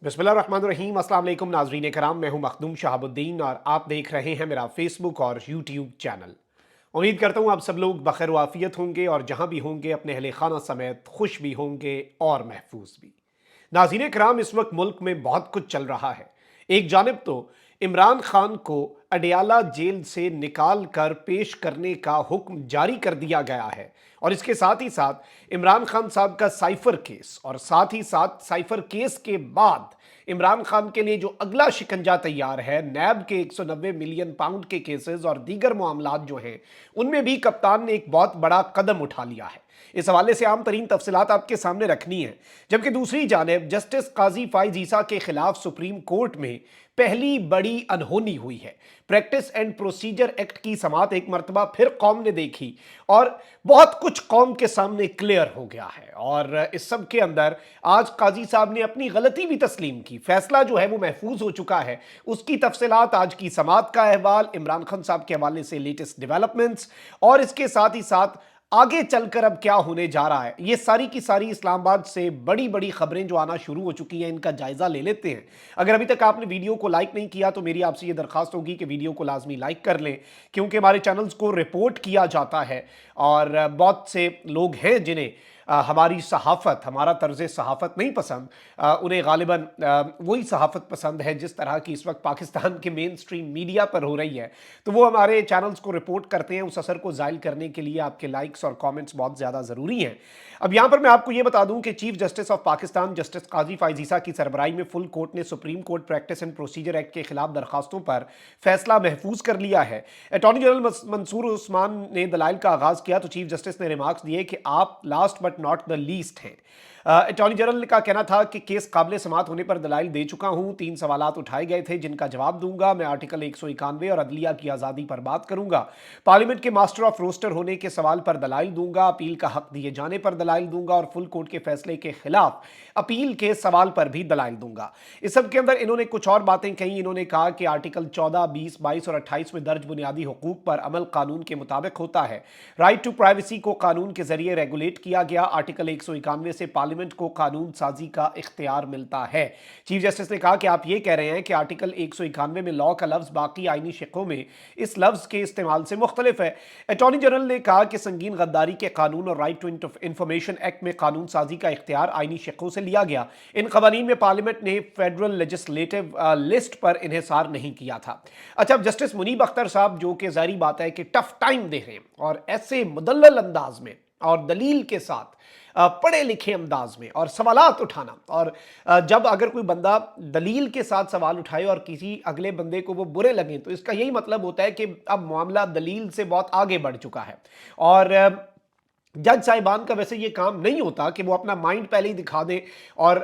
बिस्मिल्लाहिर्रहमानिर्रहीम। अस्सलाम वालेकुम नाज़रीन कराम, मैं हूं मखदूम शहाबुद्दीन और आप देख रहे हैं मेरा फेसबुक और यूट्यूब चैनल। उम्मीद करता हूं आप सब लोग बखैर वाफियत होंगे और जहां भी होंगे अपने अहले खाना समेत खुश भी होंगे और महफूज भी। नाज़रीन कराम, इस वक्त मुल्क में बहुत कुछ चल रहा है। एक जानिब तो इमरान खान को अडयाला जेल से निकाल कर पेश करने का हुक्म जारी कर दिया गया है और इसके साथ ही साथ इमरान खान साहब का साइफर केस और साथ ही साथ साइफर केस के बाद इमरान खान के लिए जो अगला शिकंजा तैयार है, नैब के 190 मिलियन पाउंड के केसेस और दीगर मामलात जो हैं, उनमें भी कप्तान ने एक बहुत बड़ा कदम उठा लिया है। इस हवाले से आम तरीन तफसीलात आपके सामने रखनी है। जबकि दूसरी जानिब जस्टिस काजी फाइज ईसा के खिलाफ सुप्रीम कोर्ट में पहली बड़ी अनहोनी हुई है। प्रैक्टिस एंड प्रोसीजर एक्ट की समात एक मरतबा फिर कौम ने देखी और बहुत कुछ कौम के सामने क्लियर हो गया है। और इस सब के अंदर आज काजी साहब ने अपनी गलती भी तस्लीम की। फैसला जो है वो महफूज हो चुका है। उसकी तफसीलात, आज की समात का अहवाल, इमरान खान साहब के हवाले से लेटेस्ट डेवलपमेंट्स और इसके साथ ही साथ आगे चलकर अब क्या होने जा रहा है, ये सारी की सारी इस्लामाबाद से बड़ी बड़ी खबरें जो आना शुरू हो चुकी हैं, इनका जायजा ले लेते हैं। अगर अभी तक आपने वीडियो को लाइक नहीं किया तो मेरी आपसे ये दरखास्त होगी कि वीडियो को लाजमी लाइक कर लें, क्योंकि हमारे चैनल्स को रिपोर्ट किया जाता है और बहुत से लोग हैं जिन्हें हमारी सहाफ़त, हमारा तर्ज़ सहाफ़त नहीं पसंद। उन्हें गालिबन वही सहाफ़त पसंद है जिस तरह की इस वक्त पाकिस्तान के मेन स्ट्रीम मीडिया पर हो रही है। तो वो हमारे चैनल्स को रिपोर्ट करते हैं। उस असर को ज़ाइल करने के लिए आपके लाइक्स और कमेंट्स बहुत ज़्यादा ज़रूरी हैं। अब यहाँ पर मैं आपको ये बता दूं कि chief justice of Pakistan justice Qazi Faez Isa की सरबराही में फुल कोर्ट ने supreme court practice and procedure act के खिलाफ दरखास्तों पर फैसला महफूज कर लिया है। अटॉर्नी जनरल मंसूर उस्मान ने दलाइल का आगाज़ किया तो चीफ जस्टिस ने रिमार्क्स दिए कि आप last but not the least हैं। अटॉर्नी जनरल का कहना था कि केस काबिल समात होने पर दलाइल दे चुका हूं, 3 सवालात उठाए गए थे जिनका जवाब दूंगा। मैं आर्टिकल 191 और अदलिया की आज़ादी पर बात करूंगा। पार्लियामेंट के मास्टर ऑफ रोस्टर होने के सवाल पर दलाइल दूंगा। अपील का हक दिए जाने पर दलाइल दूंगा और फुल कोर्ट के फैसले के खिलाफ अपील के सवाल पर भी दलाइल दूंगा। इस सब के अंदर इन्होंने कुछ और बातें कही। इन्होंने कहा कि आर्टिकल 14, 20, 22 और 28 में दर्ज बुनियादी हुकूक पर अमल कानून के मुताबिक होता है। राइट टू प्राइवेसी को कानून के जरिए रेगुलेट किया गया। आर्टिकल 191 से पार्लियामेंट को कानून साजी का इख्तियार मिलता है। चीफ जस्टिस ने कहा कि आप ये कह रहे हैं कि आर्टिकल 191 में लॉ का लफ्ज बाकी आईनी शिकों में इस लफ्ज के इस्तेमाल से मुख्तलिफ है। अटॉर्नी जनरल ने कहा कि संगीन गद्दारी के कानून और राइट टू इंफॉर्मेशन एक्ट में कानून साजी का इख्तियार आईनी शिकों से लिया गया। इन कवानीन में पार्लियामेंट ने फेडरल लेजिस्लेटिव लिस्ट पर इन्हिसार नहीं किया था। अच्छा, अब जस्टिस मुनीब अख्तर साहब, जो कि जाहिर बात है कि टफ टाइम दे रहे हैं और ऐसे मुदल्लल अंदाज में और दलील के साथ पढ़े लिखे अंदाज में और सवालात उठाना, और जब अगर कोई बंदा दलील के साथ सवाल उठाए और किसी अगले बंदे को वो बुरे लगे तो इसका यही मतलब होता है कि अब मामला दलील से बहुत आगे बढ़ चुका है। और जज साहिबान का वैसे ये काम नहीं होता कि वो अपना माइंड पहले ही दिखा दें और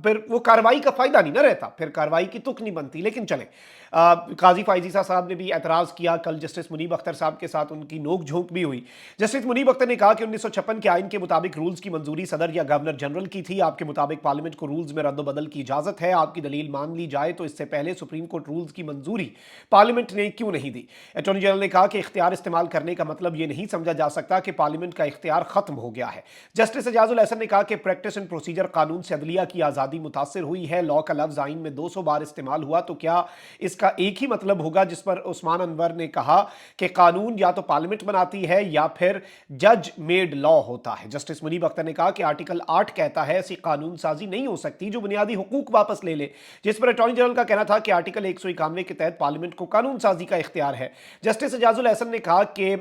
फिर वो कार्रवाई का फायदा नहीं ना रहता, फिर कार्रवाई की तुक नहीं बनती। लेकिन चलें, काजी फाइज ईसा साहब ने भी एतराज़ किया। कल जस्टिस मुनीब अख्तर साहब के साथ उनकी नोक झोंक भी हुई। जस्टिस मुनीब अख्तर ने कहा कि 1956 के आइन के मुताबिक रूल्स की मंजूरी सदर या गवर्नर जनरल की थी। आपके मुताबिक पार्लियामेंट को रूल्स में रद्दबदल की इजाजत है। आपकी दलील मान ली जाए तो इससे पहले सुप्रीम कोर्ट रूल्स की मंजूरी पार्लियामेंट ने क्यों नहीं दी। अटॉर्नी जनरल ने कहा कि इख्तियार इस्तेमाल करने का मतलब यह नहीं समझा जा सकता कि पार्लियामेंट का इख्तियार खत्म हो गया है। जस्टिस एजाजुल हसन ने कहा कि प्रैक्टिस एंड प्रोसीजर कानून से अदलिया की आजादी मुतासिर हुई है। लॉ का लफ्ज आइन में 200 बार इस्तेमाल हुआ तो क्या इसका एक ही मतलब होगा, जिस पर उस्मान अनवर ने कहा कि कानून या तो पार्लियामेंट बनाती है या फिर जज मेड लॉ होता है। जस्टिस मुनीब अख्तर ने कहा कि आर्टिकल 8 कहता है ऐसी कानून साजी नहीं हो सकती जो बुनियादी हुकूक वापस ले ले, जिस पर अटॉर्नी जनरल का कहना था कि आर्टिकल 191 के तहत पार्लियामेंट को कानून साजी का इख्तियार है। जस्टिस एजाजुल हसन ने कहा कि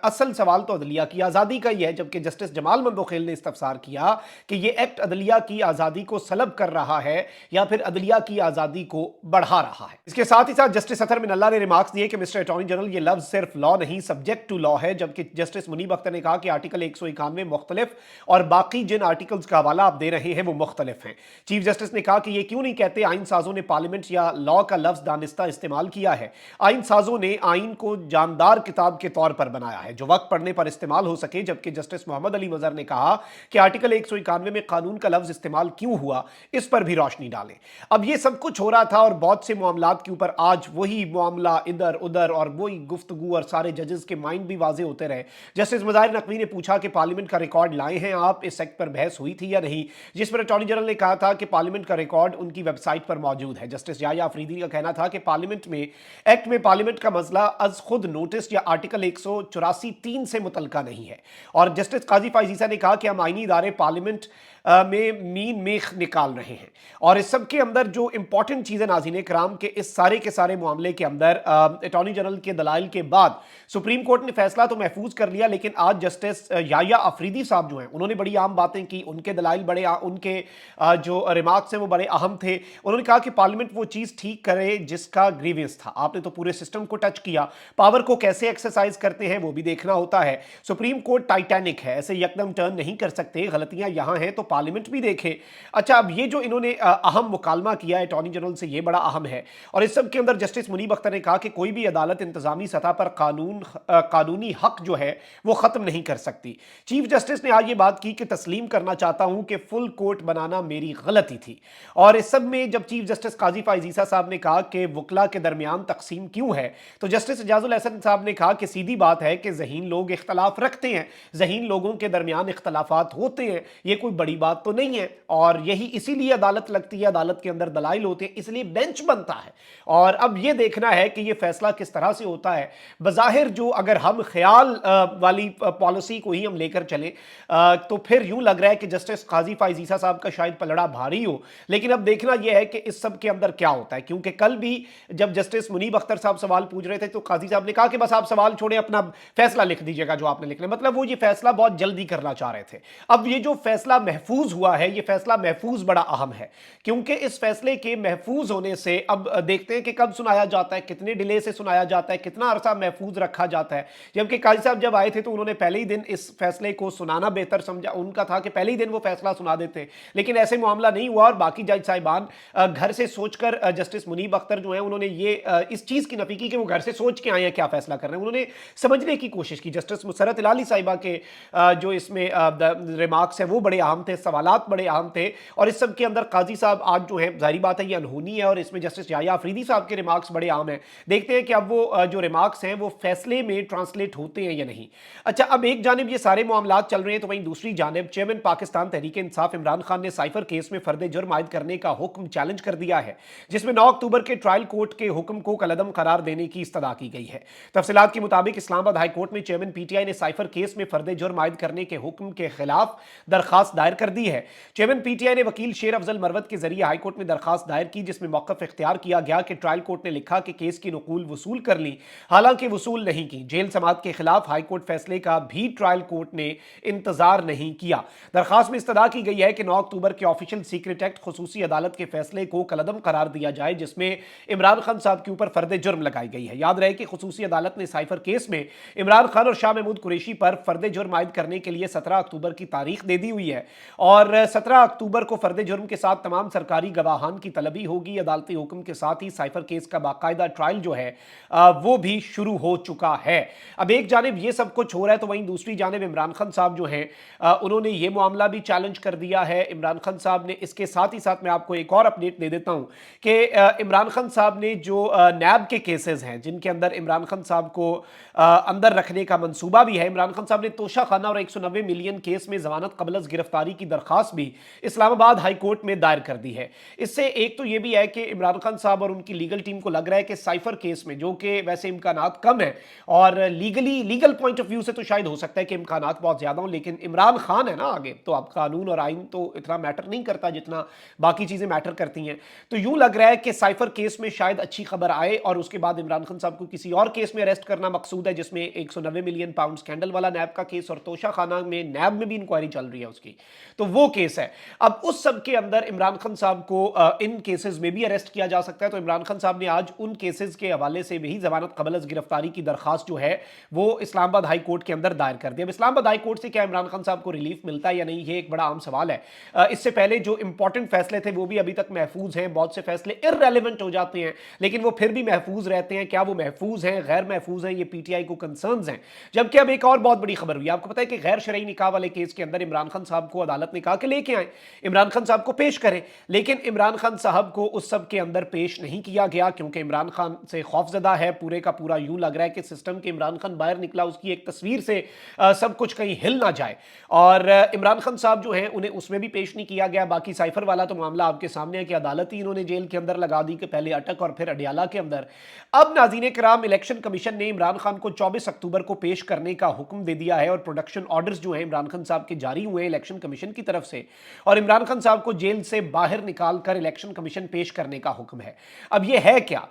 असल सवाल तो अदलिया की आजादी का ही है, जबकि जस्टिस जमाल मंदोखेल ने इस्तफसार किया कि यह एक्ट अदलिया की आजादी को सलब कर रहा है या फिर अदलिया की आजादी को बढ़ा रहा है। इसके साथ ही साथ जस्टिस अतर मिनल्ला ने रिमार्क्स दिए कि मिस्टर अटॉर्नी जनरल, ये लफ्ज सिर्फ लॉ नहीं सब्जेक्ट टू लॉ है। जबकि जस्टिस मुनीब अख्तर ने कहा कि आर्टिकल 191 मुख्तलिफ और बाकी जिन आर्टिकल्स का हवाला आप दे रहे हैं वो मुख्तलिफ हैं। चीफ जस्टिस ने कहा कि ये क्यों नहीं कहते आइन साजों ने पार्लियामेंट या लॉ का लफ्ज दानिस्ता इस्तेमाल किया है। आइन साजों ने आइन को जानदार किताब के तौर पर बनाया है जो वक्त पढ़ने पर इस्तेमाल हो सके, जबकि जबकि जस्टिस मोहम्मद अली मजहर ने कहा कि आर्टिकल 191 में कानून का लफ्ज इस्तेमाल क्यों हुआ, इस पर भी रोशनी डालें। अब ये सब कुछ हो रहा था और बहुत से मामलात के ऊपर आज वही मामला इधर उधर और वही गुफ्तगू और सारे जजेस के माइंड भी वाजे होते रहे। जस्टिस मुजाहिर नकवी ने पूछा कि पार्लियामेंट का रिकॉर्ड लाए हैं आप, इस एक्ट पर बहस हुई थी या नहीं, जिस पर अटॉर्नी जनरल ने कहा था कि पार्लियामेंट का रिकॉर्ड उनकी वेबसाइट पर मौजूद है। जस्टिस याया अफरीदी का कहना था कि पार्लियामेंट में एक्ट में पार्लियामेंट का मसला अज खुद नोटिस या आर्टिकल 184(3) से मुतलका नहीं है। और जस्टिस काजी फाइजीसा ने कहा कि हम आईनी इदारे पार्लियामेंट में मीन मेख निकाल रहे हैं। और इस सब के अंदर जो इंपॉर्टेंट चीज़ें नाज़रीन कराम के इस सारे के सारे मामले के अंदर अटॉर्नी जनरल के दलाइल के बाद सुप्रीम कोर्ट ने फैसला तो महफूज कर लिया, लेकिन आज जस्टिस याया अफरीदी साहब जो हैं उन्होंने बड़ी आम बातें की। उनके दलाइल बड़े उनके जो रिमार्क्स हैं वो बड़े अहम थे। उन्होंने कहा कि पार्लियामेंट वो चीज़ ठीक करे जिसका ग्रीवेंस था। आपने तो पूरे सिस्टम को टच किया, पावर को कैसे एक्सरसाइज करते हैं वो भी देखना होता है। सुप्रीम कोर्ट टाइटैनिक है, ऐसे यकदम टर्न नहीं कर सकते, गलतियां यहां हैं तो पार्लियामेंट भी देखे। अच्छा, अब ये जो इन्होंने अहम मुकालमा किया है अटॉर्नी जनरल से, ये बड़ा अहम है। और इस सब के अंदर जस्टिस मुनीब अख्तर ने कहा कि कोई भी अदालत इंतजामी सतह पर कानूनी हक जो है वो खत्म नहीं कर सकती। चीफ जस्टिस ने आज ये बात की कि तस्लीम करना चाहता हूं कि फुल कोर्ट बनाना मेरी गलती थी। और इस सब में जब चीफ जस्टिस काजी फाइजीसा साहब ने कहा कि वकला के दरमियान तकसीम क्यों है, तो जस्टिस एजाजुल हसन साहब ने कहा कि सीधी बात है कि ज़हीन लोग इख्तलाफ रखते हैं, ज़हीन लोगों के दरमियान इख्तलाफात होते हैं, ये कोई बड़ी बात तो नहीं है। और यही इसीलिए अदालत लगती है, अदालत के अंदर दलाइल होते हैं, इसलिए बेंच बनता है। और अब ये देखना है कि ये फैसला किस तरह से होता है। बज़ाहिर जो अगर हम ख्याल वाली पॉलिसी को ही हम लेकर चले तो फिर यूं लग रहा है कि जस्टिस काजी फाइजीसा साहब का शायद पलड़ा भारी हो, लेकिन अब देखना यह है कि इस सब के अंदर क्या होता है। क्योंकि कल भी जब जस्टिस मुनीब अख्तर साहब सवाल पूछ रहे थे तो काजी साहब ने कहा कि बस आप सवाल छोड़े, अपना फैसला लिख दीजिएगा जो आपने लिखना है। मतलब वो ये फैसला बहुत जल्दी करना चाह रहे थे। अब ये जो फैसला महफूज हुआ है, ये फैसला महफूज बड़ा अहम है, क्योंकि इस फैसले के महफूज होने से अब देखते हैं कि कब सुनाया जाता है, कितने डिले से सुनाया जाता है, कितना अरसा महफूज रखा जाता है। जबकि काजी साहब जब आए थे तो उन्होंने पहले ही दिन इस फैसले को सुनाना बेहतर समझा, उनका था कि पहले ही दिन वो फैसला सुना देते, लेकिन ऐसे मामला नहीं हुआ। और बाकी जज साहिबान घर से सोचकर, जस्टिस मुनीब अख्तर जो है उन्होंने ये इस चीज की नफी की कि वो घर से सोच के आए हैं क्या फैसला कर रहे हैं, उन्होंने समझने की कोशिश की। जस्टिस मुसरत इलाली साहिबा के जो इसमें रिमार्क्स है वो बड़े अहम थे, सवालात बड़े अहम थे। और इस सब के अंदर काजी साहब आज जो है, जाहिर बात है ये अनहोनी है, और इसमें जस्टिस याया अफरीदी साहब के रिमार्क्स बड़े अहम हैं। देखते हैं कि अब वो जो रिमार्क्स हैं वो फैसले में ट्रांसलेट होते हैं या नहीं। अच्छा, अब एक जानिब ये सारे मामलात चल रहे हैं तो वहीं दूसरी जानिब चेयरमैन पाकिस्तान तहरीक इंसाफ इमरान खान ने साइफर केस में फर्द जुर्म आयद करने का हुक्म चैलेंज कर दिया है, जिसमें 9 अक्टूबर के ट्रायल कोर्ट के हुक्म को कलअदम करार देने की इस्तदा की गई है। तफसीलात के मुताबिक इस्लामाबाद हाई कोर्ट में चेयरमैन पीटीआई ने साइफर केस में फर्द जुर्म आयद करने के हुक्म के खिलाफ दरखास्त दायर कर दी है। चेयरमैन पीटीआई ने वकील शेर अफजल मरवत के जरिए हाई कोर्ट में दरखास्त दायर की, जिसमें मौक़िफ़ इख्तियार किया गया कि ट्रायल कोर्ट ने लिखा कि केस की नकूल वसूल कर ली, हालांकि वसूल नहीं की। जेल समात के खिलाफ हाई कोर्ट फैसले का भी ट्रायल कोर्ट ने इंतजार नहीं किया। दरखास्त में इस्तदा की गई है कि 9 अक्टूबर के ऑफिशियल सीक्रेट एक्ट खुसूसी अदालत के फैसले को कलअदम करार दिया जाए, जिसमें इमरान खान साहब के ऊपर फर्द जुर्म लगाई गई है। याद रहे कि खुसूसी अदालत ने साइफर केस में इमरान खान और शाह महमूद कुरैशी पर फर्द जुर्म आयद करने के लिए 17 अक्टूबर की तारीख दे दी हुई है, और 17 अक्टूबर को फर्द जुर्म के साथ तमाम सरकारी गवाहान की तलबी होगी। अदालती हुक्म के साथ ही साइफर केस का बाकायदा ट्रायल जो है वो भी शुरू हो चुका है। अब एक जानिब ये सब कुछ हो रहा है तो वहीं दूसरी जानिब इमरान खान साहब जो हैं उन्होंने ये मामला भी चैलेंज कर दिया है। इमरान खान साहब ने इसके साथ ही साथ मैं आपको एक और अपडेट दे देता हूं कि इमरान खान साहब ने जो नैब के केसेस हैं जिनके अंदर इमरान खान साहब को अंदर रखने का मंसूबा भी है, इमरान खान साहब ने तोशा खाना और 190 मिलियन केस में जमानत कबल अज़ गिरफ्तारी की दरखास्त भी इस्लामाबाद हाई कोर्ट में दायर कर दी है। इससे एक तो ये भी है कि इमरान खान साहब और उनकी लीगल टीम को लग रहा है कि साइफर केस में, जो कि वैसे इम्कानात कम है और लीगल पॉइंट ऑफ व्यू से तो शायद हो सकता है कि इम्कानात बहुत ज्यादा हो, लेकिन इमरान खान है ना आगे, तो अब कानून और आइन तो इतना मैटर नहीं करता जितना बाकी चीजें मैटर करती हैं। तो यूं लग रहा है कि साइफर केस में शायद अच्छी खबर आए और उसके बाद इमरान खान साहब को किसी और केस में अरेस्ट करना मकसूद है, जिसमें 190 मिलियन पाउंड स्कैंडल वाला नैब का केस और तोशा खाना में नैब में भी इंक्वायरी चल रही है उसकी। तो वो केस है। अब उस सब के अंदर इमरान खान साहब को इन केसेस में भी अरेस्ट किया जा सकता है। तो इमरान खान साहब ने आज उन केसेस के हवाले से भी जमानत कबल अज गिरफ्तारी की दरखास्त जो है वो इस्लामाबाद हाई कोर्ट के अंदर दायर कर दी। अब इस्लामाबाद हाई कोर्ट से क्या इमरान खान साहब को रिलीफ मिलता है या नहीं, ये एक बड़ा आम सवाल है। इससे पहले जो इंपॉर्टेंट फैसले थे वो भी अभी तक महफूज हैं, बहुत से फैसले इररेलेवेंट हो जाते हैं लेकिन वो फिर भी महफूज रहते हैं। क्या वो महफूज हैं, गैर महफूज हैं, ये पीटीआई को कंसर्न्स हैं। जबकि अब एक और बहुत बड़ी खबर हुई, आपको पता है कि गैर शरई निकाह वाले केस के अंदर इमरान खान साहब को अदालत ने कहा कि लेके आए, इमरान खान साहब को पेश करें, लेकिन इमरान खान साहब को उस सब के अंदर पेश नहीं किया गया क्योंकि इमरान खान से खौफजदा है। पूरे का पूरा यूं लग रहा है कि सिस्टम के इमरान खान बाहर निकला उसकी एक तस्वीर से सब कुछ कहीं हिल ना जाए, और इमरान खान साहब जो हैं उन्हें उसमें भी पेश नहीं किया गया। बाकी साइफर वाला तो मामला आपके सामने है कि अदालत ही इन्होंने जेल के अंदर लगा दी कि पहले अटक और फिर अडियाला के अंदर। अब नाज़रीन कराम, इलेक्शन कमीशन ने इमरान खान को 24 अक्टूबर को पेश करने का हुक्म दे दिया है और प्रोडक्शन ऑर्डर्स जो हैं इमरान खान साहब के जारी हुए इलेक्शन कमीशन की तरफ से, और इमरान खान साहब को जेल से बाहर निकाल कर इलेक्शन कमीशन पेश करने का हुक्म है। अब यह है क्या,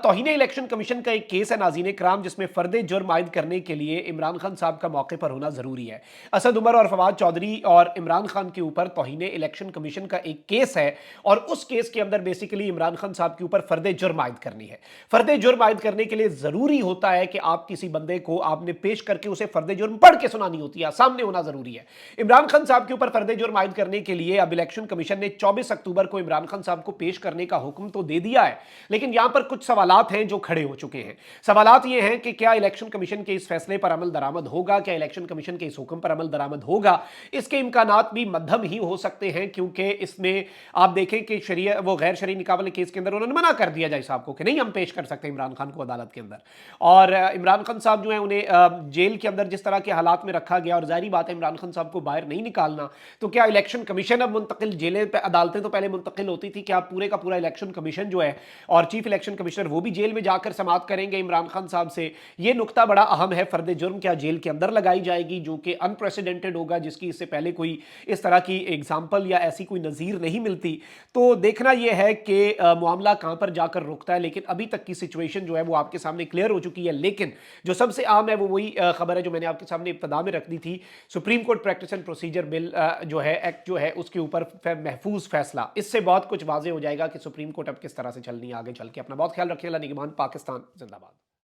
तौहीन इलेक्शन कमीशन का एक केस है नाज़रीन कराम जिसमें फर्दे जुर्म आयद करने के लिए इमरान खान साहब का मौके पर होना जरूरी है। असद उमर और फवाद चौधरी और इमरान खान के ऊपर तौहीन इलेक्शन कमीशन का एक केस है और उस केस के अंदर बेसिकली इमरान खान साहब के ऊपर फर्दे जुर्म आयद करनी है। फर्दे जुर्म आयद करने के लिए जरूरी होता है कि आप किसी बंदे को आपने पेश करके उसे फर्दे जुर्म पढ़ के सुनानी होती है, सामने होना जरूरी है। इमरान खान साहब के ऊपर फर्दे जुर्म आयद करने के लिए अब इलेक्शन कमीशन ने 24 अक्टूबर को इमरान खान साहब को पेश करने का हुक्म तो दे दिया है, लेकिन यहां पर कुछ सवालात हैं जो खड़े हो चुके हैं। सवालात ये हैं कि क्या इलेक्शन कमीशन के इस फैसले पर अमल दरामद होगा, क्या इलेक्शन कमीशन के इस हुक्म पर अमल दरामद होगा। इसके इम्कानात भी मध्यम ही हो सकते हैं क्योंकि इसमें आप देखें कि शरीय वो गैर शरई निकाह वाले केस के अंदर उन्होंने मना कर दिया जाए साहब को कि नहीं हम पेश कर सकते इमरान खान को अदालत के अंदर, और इमरान खान साहब जो है उन्हें जेल के अंदर जिस तरह के हालात में रखा गया और जाहिर बात है इमरान खान साहब को बाहर नहीं निकालना, तो क्या इलेक्शन कमीशन अब मुंतकिल, जेलें अदालतें तो पहले मुंतकिल होती थी, क्या पूरे का पूरा इलेक्शन कमीशन जो है और चीफ इलेक्शन कमिश्नर वो भी जेल में जाकर समाअत करेंगे इमरान खान साहब से। ये नुकता बड़ा अहम है। फर्दे जुर्म क्या जेल के अंदर लगाई जाएगी जो कि अनप्रेसिडेंटेड होगा, जिसकी इससे पहले कोई इस तरह की एग्जाम्पल या ऐसी कोई नज़ीर नहीं मिलती। तो देखना यह है कि मामला कहां पर जाकर रुकता है, लेकिन अभी तक की सिचुएशन जो है वो आपके सामने क्लियर हो चुकी है। लेकिन जो सबसे आम है वो वही खबर है जो मैंने आपके सामने इब्तिदा में रख दी थी, supreme court practice and procedure bill जो है एक्ट जो है उसके ऊपर महफूज फैसला, इससे बहुत कुछ वाज़ेह हो जाएगा कि सुप्रीम कोर्ट अब किस तरह से चलनी है आगे चल के। अपना बहुत ख्याल रखिए। अल्लाह निगहबान। पाकिस्तान जिंदाबाद।